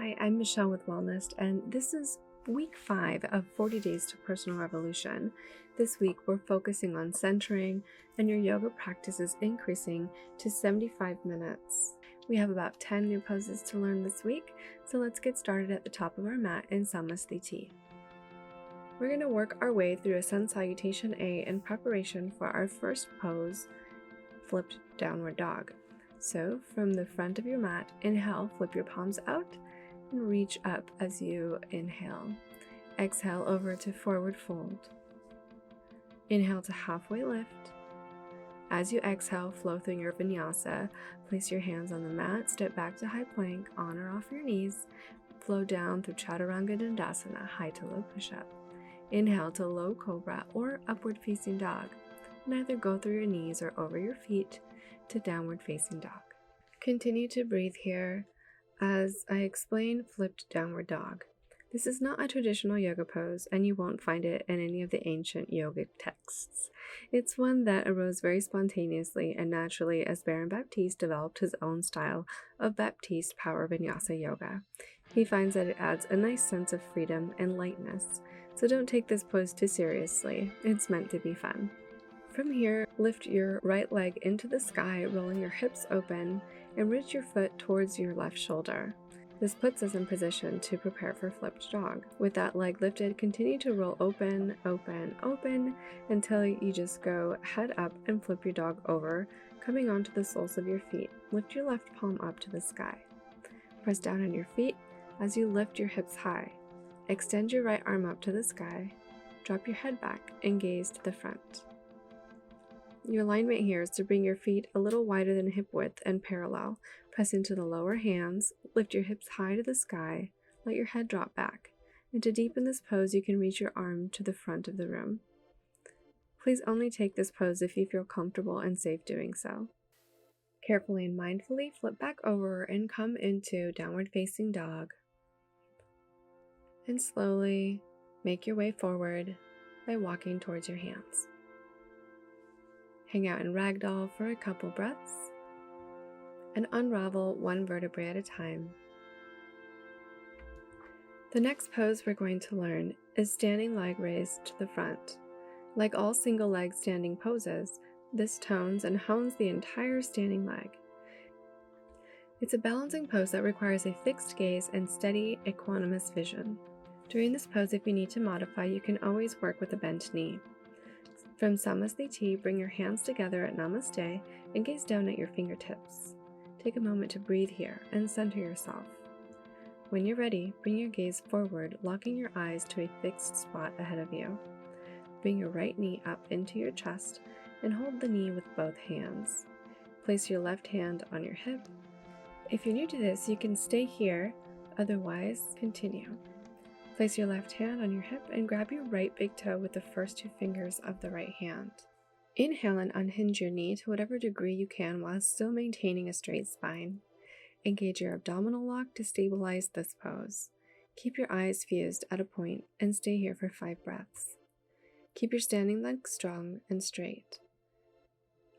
Hi, I'm Michelle with Wellness, and this is week 5 of 40 Days to Personal Revolution. This week, we're focusing on centering, and your yoga practice is increasing to 75 minutes. We have about 10 new poses to learn this week, so let's get started at the top of our mat in Salutation A. We're going to work our way through a Sun Salutation A in preparation for our first pose, Flipped Downward Dog. So, from the front of your mat, inhale, flip your palms out, and reach up as you inhale. Exhale over to forward fold. Inhale to halfway lift. As you exhale, flow through your vinyasa. Place your hands on the mat, step back to high plank, on or off your knees. Flow down through Chaturanga Dandasana, high to low push-up. Inhale to low cobra or upward facing dog. And either go through your knees or over your feet to downward facing dog. Continue to breathe here as I explain flipped downward dog. This is not a traditional yoga pose, and you won't find it in any of the ancient yogic texts. It's one that arose very spontaneously and naturally as Baron Baptiste developed his own style of Baptiste Power Vinyasa Yoga. He finds that it adds a nice sense of freedom and lightness, so don't take this pose too seriously. It's meant to be fun. From here, lift your right leg into the sky, rolling your hips open, and reach your foot towards your left shoulder. This puts us in position to prepare for flipped dog. With that leg lifted, continue to roll open, open, open, until you just go head up and flip your dog over, coming onto the soles of your feet. Lift your left palm up to the sky. Press down on your feet as you lift your hips high. Extend your right arm up to the sky. Drop your head back and gaze to the front. Your alignment here is to bring your feet a little wider than hip width and parallel. Press into the lower hands, lift your hips high to the sky, let your head drop back. And to deepen this pose, you can reach your arm to the front of the room. Please only take this pose if you feel comfortable and safe doing so. Carefully and mindfully flip back over and come into downward facing dog. And slowly make your way forward by walking towards your hands. Hang out in ragdoll for a couple breaths, and unravel one vertebrae at a time. The next pose we're going to learn is standing leg raised to the front. Like all single leg standing poses, this tones and hones the entire standing leg. It's a balancing pose that requires a fixed gaze and steady, equanimous vision. During this pose, if you need to modify, you can always work with a bent knee. From Salutation, bring your hands together at Namaste and gaze down at your fingertips. Take a moment to breathe here and center yourself. When you're ready, bring your gaze forward, locking your eyes to a fixed spot ahead of you. Bring your right knee up into your chest and hold the knee with both hands. Place your left hand on your hip. If you're new to this, you can stay here, otherwise continue. Place your left hand on your hip and grab your right big toe with the first 2 fingers of the right hand. Inhale and unhinge your knee to whatever degree you can while still maintaining a straight spine. Engage your abdominal lock to stabilize this pose. Keep your eyes fused at a point and stay here for 5 breaths. Keep your standing legs strong and straight.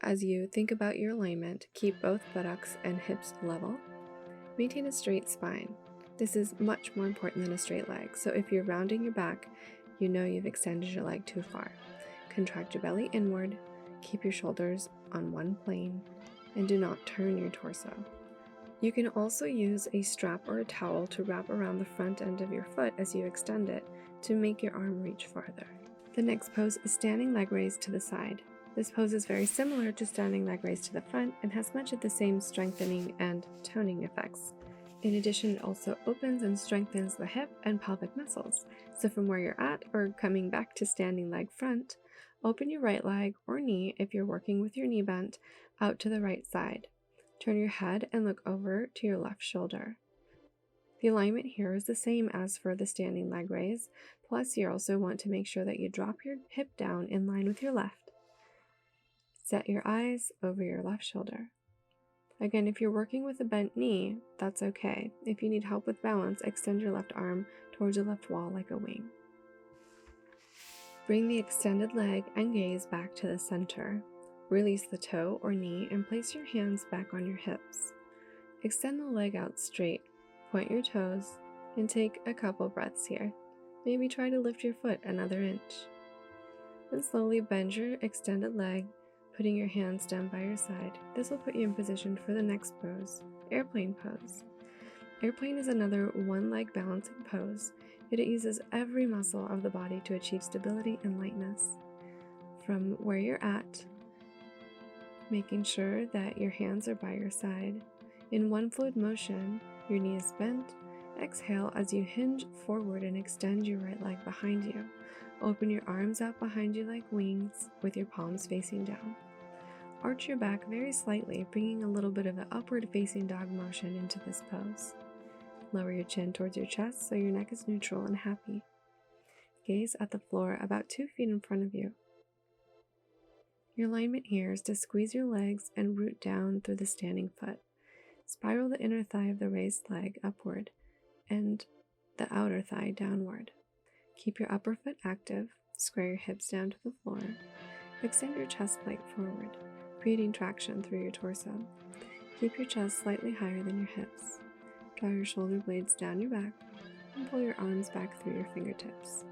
As you think about your alignment, keep both buttocks and hips level. Maintain a straight spine. This is much more important than a straight leg, so if you're rounding your back, you know you've extended your leg too far. Contract your belly inward, keep your shoulders on one plane, and do not turn your torso. You can also use a strap or a towel to wrap around the front end of your foot as you extend it to make your arm reach farther. The next pose is standing leg raised to the side. This pose is very similar to standing leg raised to the front and has much of the same strengthening and toning effects. In addition, it also opens and strengthens the hip and pelvic muscles. So from where you're at or coming back to standing leg front, open your right leg or knee if you're working with your knee bent out to the right side. Turn your head and look over to your left shoulder. The alignment here is the same as for the standing leg raise, plus you also want to make sure that you drop your hip down in line with your left. Set your eyes over your left shoulder. Again, if you're working with a bent knee, that's okay. If you need help with balance, extend your left arm towards your left wall like a wing. Bring the extended leg and gaze back to the center. Release the toe or knee and place your hands back on your hips. Extend the leg out straight. Point your toes and take a couple breaths here. Maybe try to lift your foot another inch. Then slowly bend your extended leg, putting your hands down by your side. This will put you in position for the next pose, airplane pose. Airplane is another one-leg balancing pose, yet it uses every muscle of the body to achieve stability and lightness. From where you're at, making sure that your hands are by your side. In one fluid motion, your knee is bent. Exhale as you hinge forward and extend your right leg behind you. Open your arms out behind you like wings with your palms facing down. Arch your back very slightly, bringing a little bit of an upward facing dog motion into this pose. Lower your chin towards your chest so your neck is neutral and happy. Gaze at the floor about 2 feet in front of you. Your alignment here is to squeeze your legs and root down through the standing foot. Spiral the inner thigh of the raised leg upward and the outer thigh downward. Keep your upper foot active, square your hips down to the floor. Extend your chest plate forward, creating traction through your torso. Keep your chest slightly higher than your hips. Draw your shoulder blades down your back and pull your arms back through your fingertips.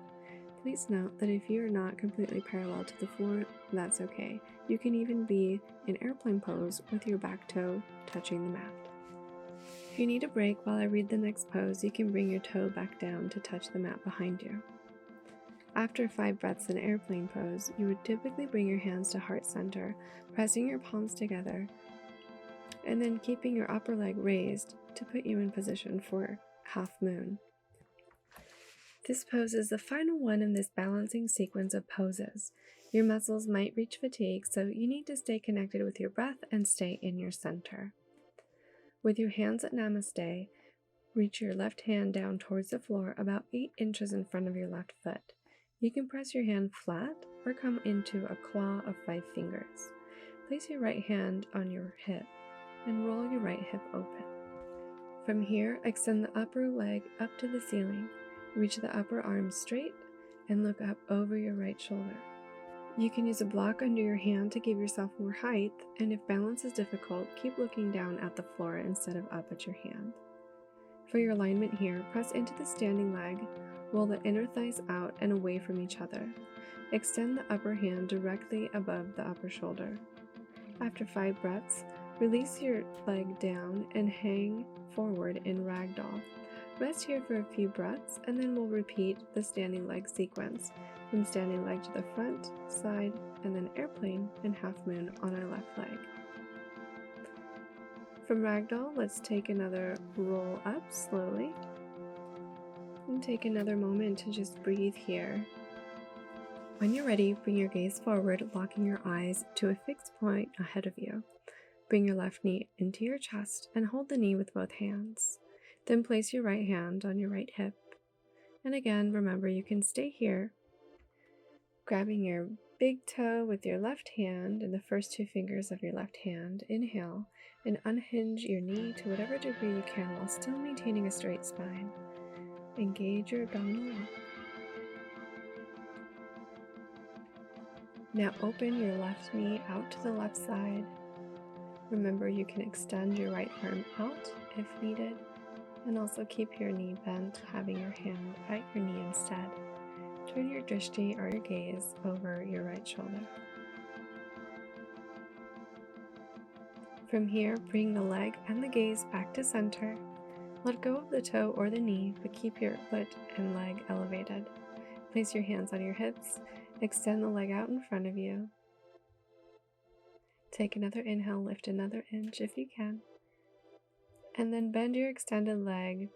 Please note that if you are not completely parallel to the floor, that's okay. You can even be in airplane pose with your back toe touching the mat. If you need a break while I read the next pose, you can bring your toe back down to touch the mat behind you. After 5 breaths in airplane pose, you would typically bring your hands to heart center, pressing your palms together, and then keeping your upper leg raised to put you in position for half moon. This pose is the final one in this balancing sequence of poses. Your muscles might reach fatigue, so you need to stay connected with your breath and stay in your center. With your hands at Namaste, reach your left hand down towards the floor about 8 inches in front of your left foot. You can press your hand flat or come into a claw of 5 fingers. Place your right hand on your hip and roll your right hip open. From here, extend the upper leg up to the ceiling. Reach the upper arm straight and look up over your right shoulder. You can use a block under your hand to give yourself more height, and if balance is difficult, keep looking down at the floor instead of up at your hand. For your alignment here, press into the standing leg, roll the inner thighs out and away from each other. Extend the upper hand directly above the upper shoulder. After 5 breaths, release your leg down and hang forward in ragdoll. Rest here for a few breaths, and then we'll repeat the standing leg sequence, from standing leg to the front, side, and then airplane and half moon on our left leg. From ragdoll, let's take another roll up slowly, and take another moment to just breathe here. When you're ready, bring your gaze forward, locking your eyes to a fixed point ahead of you. Bring your left knee into your chest and hold the knee with both hands. Then place your right hand on your right hip. And again, remember you can stay here, grabbing your big toe with your left hand and the first 2 fingers of your left hand. Inhale and unhinge your knee to whatever degree you can while still maintaining a straight spine. Engage your abdominal wall. Now open your left knee out to the left side. Remember you can extend your right arm out if needed, and also keep your knee bent, having your hand at your knee instead. Turn your drishti or your gaze over your right shoulder. From here, bring the leg and the gaze back to center. Let go of the toe or the knee, but keep your foot and leg elevated. Place your hands on your hips, extend the leg out in front of you. Take another inhale, lift another inch if you can. And then bend your extended leg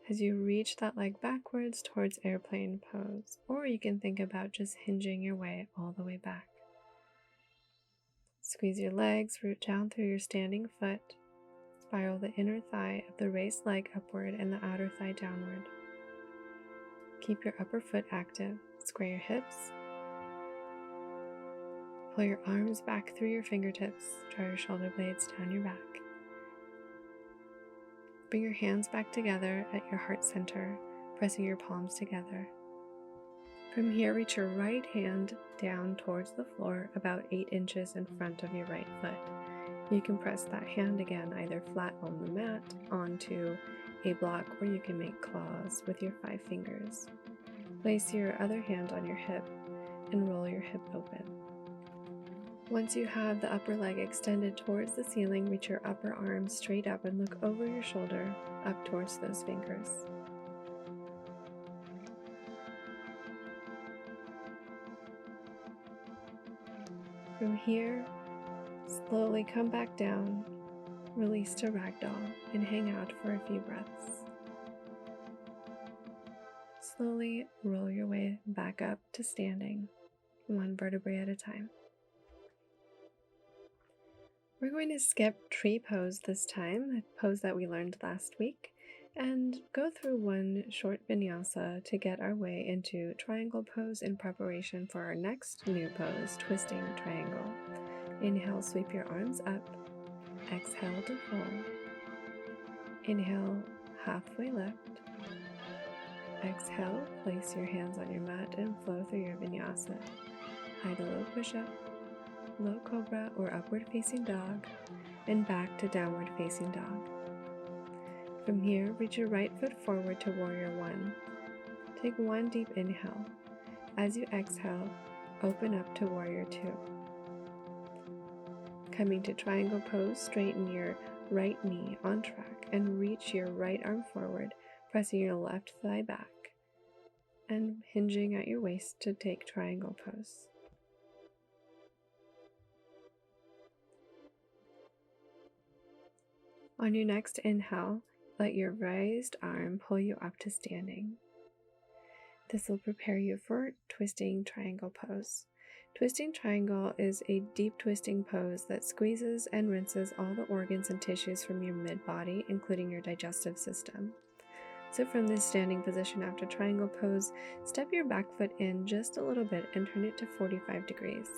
as you reach that leg backwards towards airplane pose, or you can think about just hinging your way all the way back. Squeeze your legs, root down through your standing foot, spiral the inner thigh of the raised leg upward and the outer thigh downward. Keep your upper foot active, square your hips, pull your arms back through your fingertips, draw your shoulder blades down your back. Bring your hands back together at your heart center, pressing your palms together. From here, reach your right hand down towards the floor about 8 inches in front of your right foot. You can press that hand again either flat on the mat, onto a block, or you can make claws with your 5 fingers. Place your other hand on your hip and roll your hip open. Once you have the upper leg extended towards the ceiling, reach your upper arm straight up and look over your shoulder up towards those fingers. From here, slowly come back down, release to ragdoll, and hang out for a few breaths. Slowly roll your way back up to standing, one vertebrae at a time. We're going to skip tree pose this time, a pose that we learned last week, and go through one short vinyasa to get our way into triangle pose in preparation for our next new pose, twisting triangle. Inhale, sweep your arms up. Exhale to fold. Inhale, halfway lift. Exhale, place your hands on your mat and flow through your vinyasa. High to low push-up, low cobra or upward facing dog, and back to downward facing dog. From here, reach your right foot forward to warrior 1. Take one deep inhale. As you exhale, open up to warrior 2. Coming to triangle pose, straighten your right knee on track and reach your right arm forward, pressing your left thigh back and hinging at your waist to take triangle pose. On your next inhale, let your raised arm pull you up to standing. This will prepare you for twisting triangle pose. Twisting triangle is a deep twisting pose that squeezes and rinses all the organs and tissues from your mid-body, including your digestive system. So from this standing position after triangle pose, step your back foot in just a little bit and turn it to 45 degrees.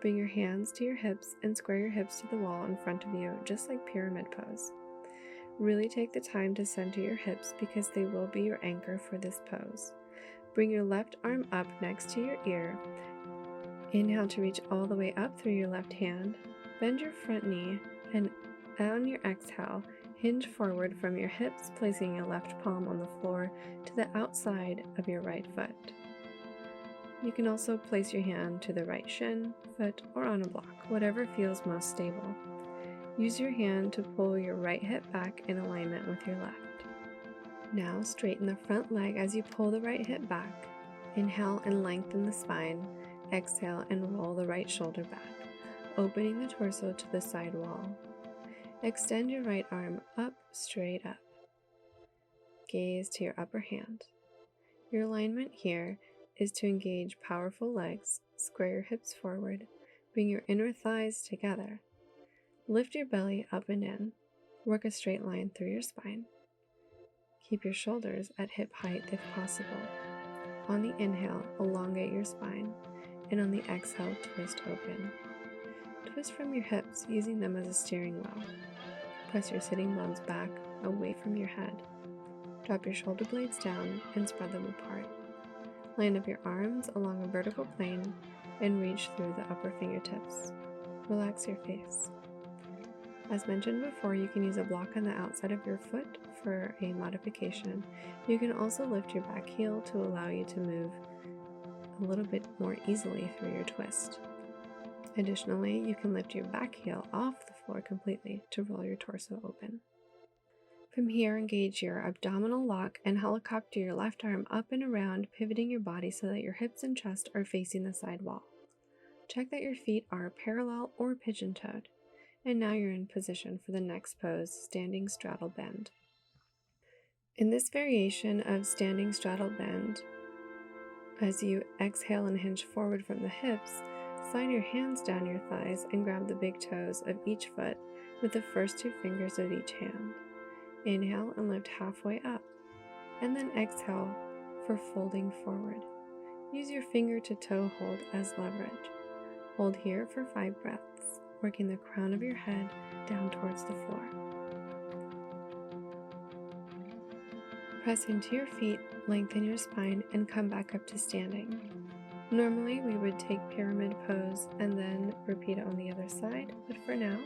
Bring your hands to your hips and square your hips to the wall in front of you, just like pyramid pose. Really take the time to center your hips because they will be your anchor for this pose. Bring your left arm up next to your ear. Inhale to reach all the way up through your left hand. Bend your front knee, and on your exhale, hinge forward from your hips, placing your left palm on the floor to the outside of your right foot. You can also place your hand to the right shin, foot, or on a block, whatever feels most stable. Use your hand to pull your right hip back in alignment with your left. Now straighten the front leg as you pull the right hip back. Inhale and lengthen the spine. Exhale and roll the right shoulder back, opening the torso to the side wall. Extend your right arm up, straight up. Gaze to your upper hand. Your alignment here is to engage powerful legs, square your hips forward, bring your inner thighs together. Lift your belly up and in. Work a straight line through your spine. Keep your shoulders at hip height if possible. On the inhale, elongate your spine, and on the exhale, twist open. Twist from your hips, using them as a steering wheel. Press your sitting bones back, away from your head. Drop your shoulder blades down and spread them apart. Line up your arms along a vertical plane and reach through the upper fingertips. Relax your face. As mentioned before, you can use a block on the outside of your foot for a modification. You can also lift your back heel to allow you to move a little bit more easily through your twist. Additionally, you can lift your back heel off the floor completely to roll your torso open. From here, engage your abdominal lock and helicopter your left arm up and around, pivoting your body so that your hips and chest are facing the side wall. Check that your feet are parallel or pigeon-toed. And now you're in position for the next pose, standing straddle bend. In this variation of standing straddle bend, as you exhale and hinge forward from the hips, slide your hands down your thighs and grab the big toes of each foot with the first 2 fingers of each hand. Inhale and lift halfway up, and then exhale for folding forward. Use your finger to toe hold as leverage. Hold here for 5 breaths, working the crown of your head down towards the floor. Press into your feet, lengthen your spine, and come back up to standing. Normally, we would take pyramid pose and then repeat it on the other side, but for now,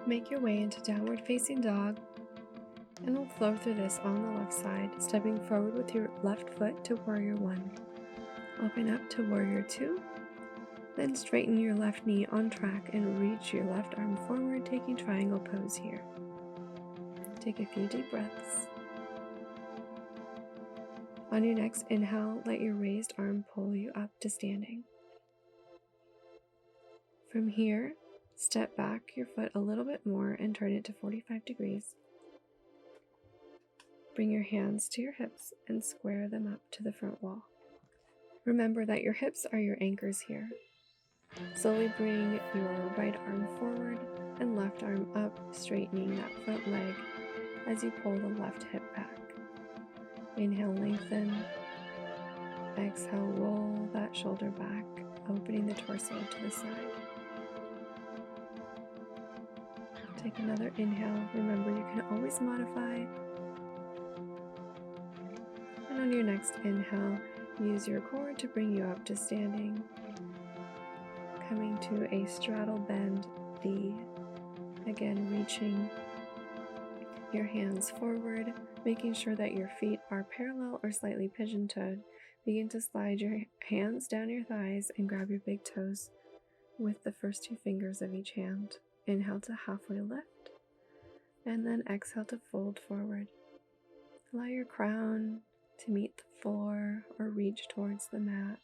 Make your way into downward facing dog, and we'll flow through this on the left side, stepping forward with your left foot to warrior 1. Open up to warrior 2, then straighten your left knee on track and reach your left arm forward, taking triangle pose here. Take a few deep breaths. On your next inhale, let your raised arm pull you up to standing. From here, step back your foot a little bit more and turn it to 45 degrees. Bring your hands to your hips and square them up to the front wall. Remember that your hips are your anchors here. Slowly bring your right arm forward and left arm up, straightening that front leg as you pull the left hip back. Inhale, lengthen. Exhale, roll that shoulder back, opening the torso to the side. Take another inhale. Remember, you can always modify. And on your next inhale, use your core to bring you up to standing. Coming to a straddle bend D. Again, reaching your hands forward, making sure that your feet are parallel or slightly pigeon-toed. Begin to slide your hands down your thighs and grab your big toes with the first 2 fingers of each hand. Inhale to halfway lift, and then exhale to fold forward. Allow your crown to meet the floor or reach towards the mat.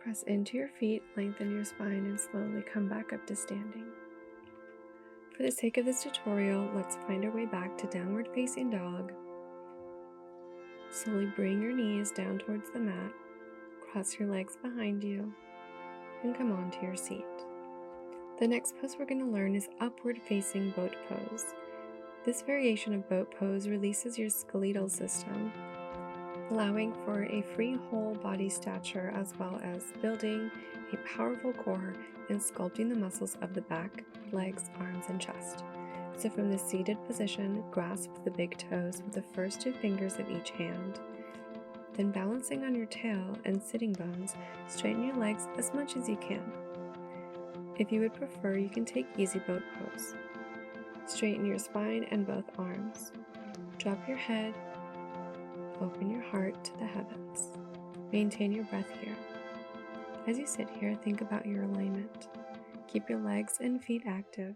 Press into your feet, lengthen your spine, and slowly come back up to standing. For the sake of this tutorial, let's find our way back to downward facing dog. Slowly bring your knees down towards the mat, cross your legs behind you, and come onto your seat. The next pose we're going to learn is upward facing boat pose. This variation of boat pose releases your skeletal system, allowing for a free whole body stature as well as building a powerful core and sculpting the muscles of the back, legs, arms, and chest. So from the seated position, grasp the big toes with the first 2 fingers of each hand. Then balancing on your tail and sitting bones, straighten your legs as much as you can. If you would prefer, you can take easy boat pose. Straighten your spine and both arms. Drop your head. Open your heart to the heavens. Maintain your breath here. As you sit here, think about your alignment. Keep your legs and feet active.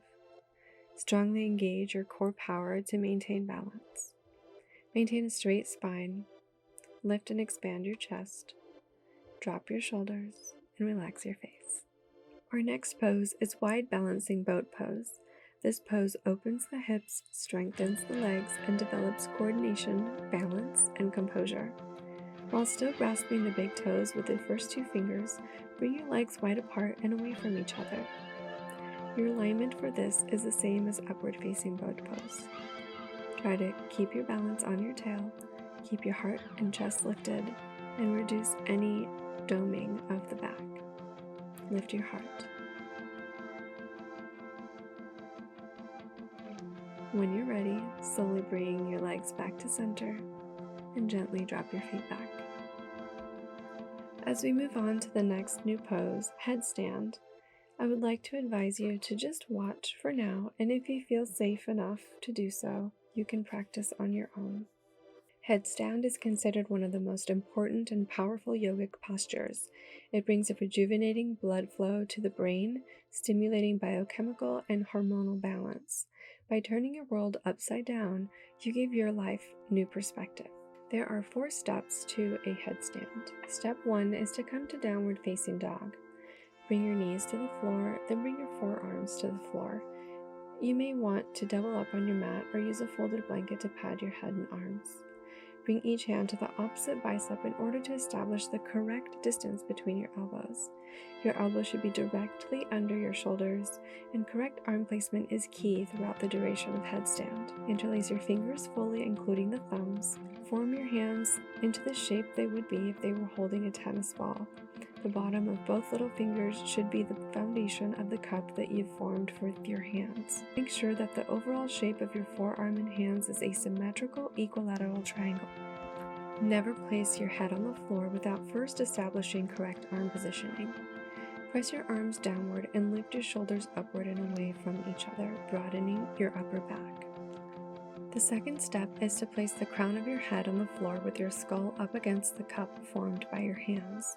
Strongly engage your core power to maintain balance. Maintain a straight spine. Lift and expand your chest. Drop your shoulders and relax your face. Our next pose is wide balancing boat pose. This pose opens the hips, strengthens the legs, and develops coordination, balance, and composure. While still grasping the big toes with the first 2 fingers, bring your legs wide apart and away from each other. Your alignment for this is the same as upward facing boat pose. Try to keep your balance on your tail, keep your heart and chest lifted, and reduce any doming of the back. Lift your heart. When you're ready, slowly bring your legs back to center and gently drop your feet back. As we move on to the next new pose, headstand, I would like to advise you to just watch for now, and if you feel safe enough to do so, you can practice on your own. Headstand is considered one of the most important and powerful yogic postures. It brings a rejuvenating blood flow to the brain, stimulating biochemical and hormonal balance. By turning your world upside down, you give your life new perspective. There are 4 steps to a headstand. Step 1 is to come to downward facing dog. Bring your knees to the floor, then bring your forearms to the floor. You may want to double up on your mat or use a folded blanket to pad your head and arms. Bring each hand to the opposite bicep in order to establish the correct distance between your elbows. Your elbows should be directly under your shoulders, and correct arm placement is key throughout the duration of headstand. Interlace your fingers fully, including the thumbs. Form your hands into the shape they would be if they were holding a tennis ball. The bottom of both little fingers should be the foundation of the cup that you've formed with your hands. Make sure that the overall shape of your forearm and hands is a symmetrical equilateral triangle. Never place your head on the floor without first establishing correct arm positioning. Press your arms downward and lift your shoulders upward and away from each other, broadening your upper back. The second step is to place the crown of your head on the floor with your skull up against the cup formed by your hands.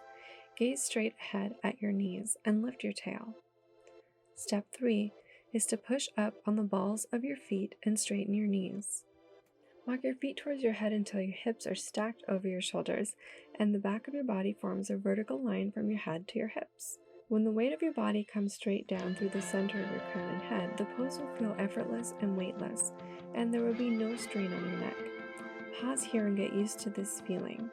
Gaze straight ahead at your knees and lift your tail. Step 3 is to push up on the balls of your feet and straighten your knees. Walk your feet towards your head until your hips are stacked over your shoulders and the back of your body forms a vertical line from your head to your hips. When the weight of your body comes straight down through the center of your crown and head, the pose will feel effortless and weightless, and there will be no strain on your neck. Pause here and get used to this feeling.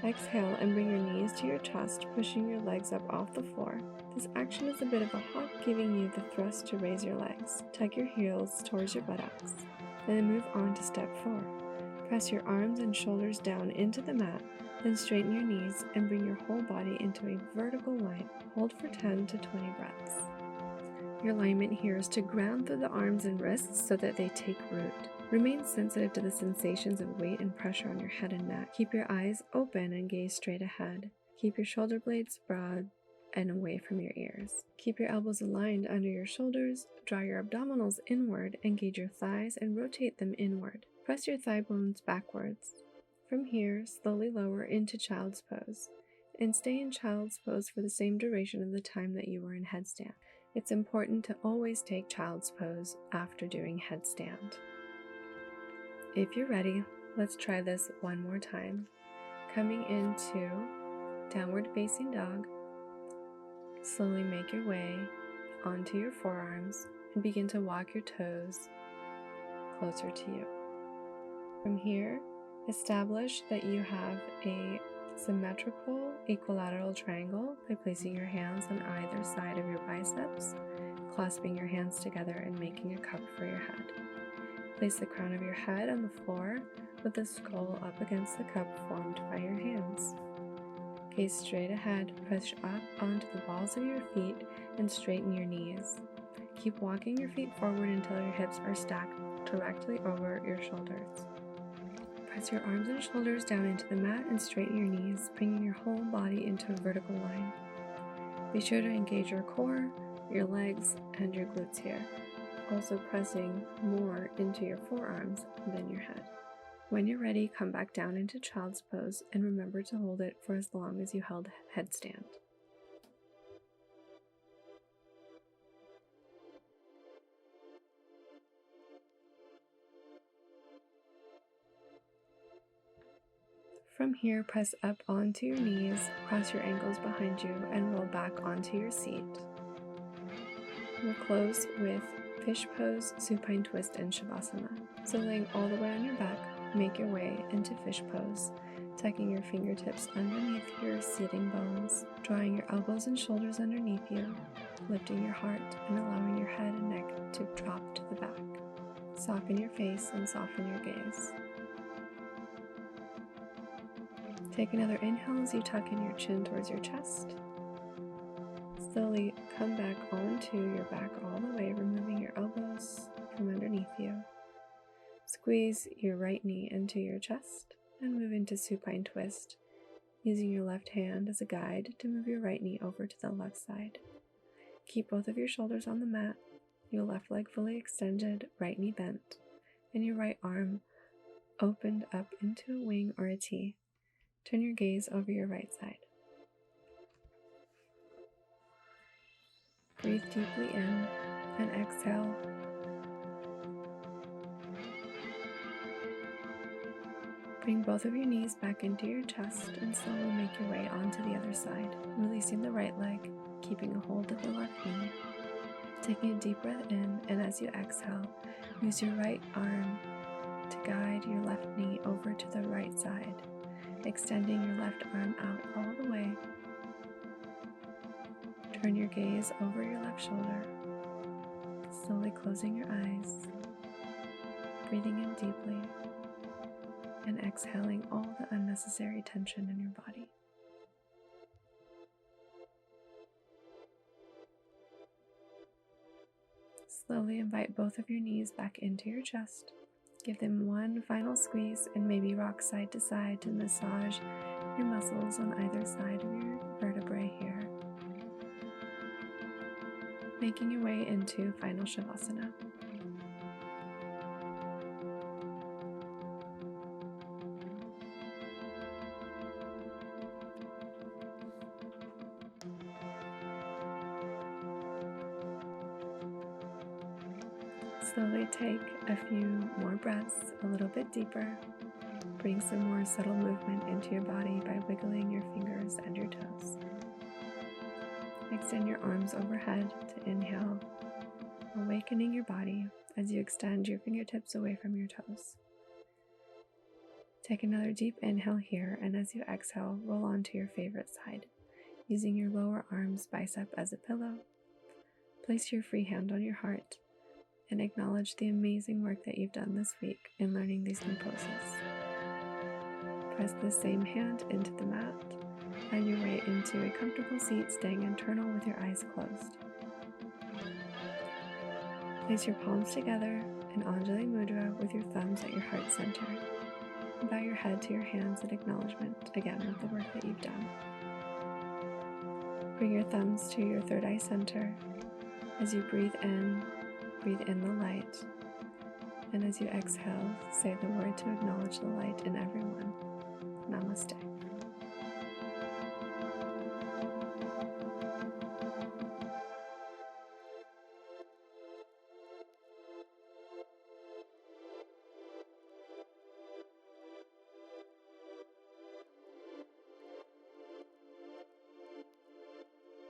Exhale and bring your knees to your chest, pushing your legs up off the floor. This action is a bit of a hop, giving you the thrust to raise your legs. Tuck your heels towards your buttocks. Then move on to step 4. Press your arms and shoulders down into the mat, then straighten your knees and bring your whole body into a vertical line. Hold for 10 to 20 breaths. Your alignment here is to ground through the arms and wrists so that they take root. Remain sensitive to the sensations of weight and pressure on your head and neck. Keep your eyes open and gaze straight ahead. Keep your shoulder blades broad and away from your ears. Keep your elbows aligned under your shoulders, draw your abdominals inward, engage your thighs and rotate them inward. Press your thigh bones backwards. From here, slowly lower into child's pose, and stay in child's pose for the same duration of the time that you were in headstand. It's important to always take child's pose after doing headstand. If you're ready, let's try this one more time. Coming into downward facing dog, slowly make your way onto your forearms and begin to walk your toes closer to you. From here, establish that you have a symmetrical equilateral triangle by placing your hands on either side of your biceps, clasping your hands together and making a cup for your head. Place the crown of your head on the floor with the skull up against the cup formed by your hands. Gaze straight ahead, push up onto the balls of your feet and straighten your knees. Keep walking your feet forward until your hips are stacked directly over your shoulders. Press your arms and shoulders down into the mat and straighten your knees, bringing your whole body into a vertical line. Be sure to engage your core, your legs, and your glutes here, also pressing more into your forearms than your head. When you're ready, come back down into child's pose and remember to hold it for as long as you held headstand. From here, press up onto your knees, cross your ankles behind you, and roll back onto your seat. We'll close with fish pose, supine twist, and Shavasana. So laying all the way on your back, make your way into fish pose, tucking your fingertips underneath your sitting bones, drawing your elbows and shoulders underneath you, lifting your heart and allowing your head and neck to drop to the back. Soften your face and soften your gaze. Take another inhale as you tuck in your chin towards your chest. Slowly come back onto your back all the way, removing your elbows from underneath you. Squeeze your right knee into your chest and move into supine twist, using your left hand as a guide to move your right knee over to the left side. Keep both of your shoulders on the mat, your left leg fully extended, right knee bent, and your right arm opened up into a wing or a T. Turn your gaze over your right side. Breathe deeply in and exhale. Bring both of your knees back into your chest and slowly make your way onto the other side, releasing the right leg, keeping a hold of the left knee. Taking a deep breath in, and as you exhale, use your right arm to guide your left knee over to the right side, extending your left arm out all the way. Turn your gaze over your left shoulder, slowly closing your eyes, breathing in deeply, and exhaling all the unnecessary tension in your body. Slowly invite both of your knees back into your chest. Give them one final squeeze and maybe rock side to massage your muscles on either side of your vertebrae here. making your way into final Shavasana. Slowly take a few more breaths, a little bit deeper. Bring some more subtle movement into your body by wiggling your fingers and your toes. Extend your arms overhead to inhale, awakening your body as you extend your fingertips away from your toes. Take another deep inhale here, and as you exhale, roll onto your favorite side, using your lower arm's bicep as a pillow. Place your free hand on your heart and acknowledge the amazing work that you've done this week in learning these new poses. Press the same hand into the mat. Find your way into a comfortable seat, staying internal with your eyes closed. Place your palms together in Anjali Mudra with your thumbs at your heart center. Bow your head to your hands in acknowledgement again of the work that you've done. Bring your thumbs to your third eye center. As you breathe in the light. And as you exhale, say the word to acknowledge the light in everyone. Namaste.